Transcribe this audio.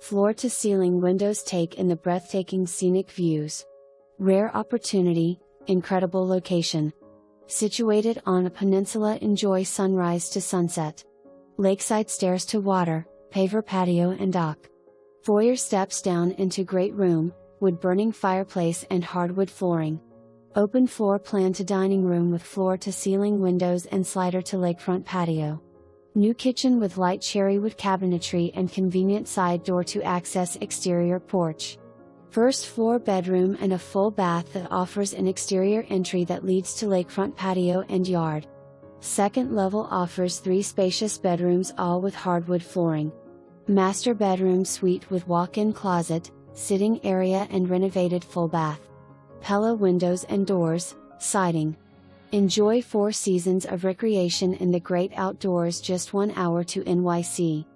Floor-to-ceiling windows take in the breathtaking scenic views. Rare opportunity, incredible location. Situated on a peninsula, enjoy sunrise to sunset. Lakeside stairs to water, paver patio and dock. Foyer steps down into great room, wood-burning fireplace and hardwood flooring. Open floor plan to dining room with floor-to-ceiling windows and slider to lakefront patio. New kitchen with light cherrywood cabinetry and convenient side door to access exterior porch. First floor bedroom and a full bath that offers an exterior entry that leads to lakefront patio and yard. Second level offers 3 spacious bedrooms, all with hardwood flooring. Master bedroom suite with walk-in closet, sitting area and renovated full bath. Pella windows and doors, siding. Enjoy 4 seasons of recreation in the great outdoors, just 1 hour to NYC.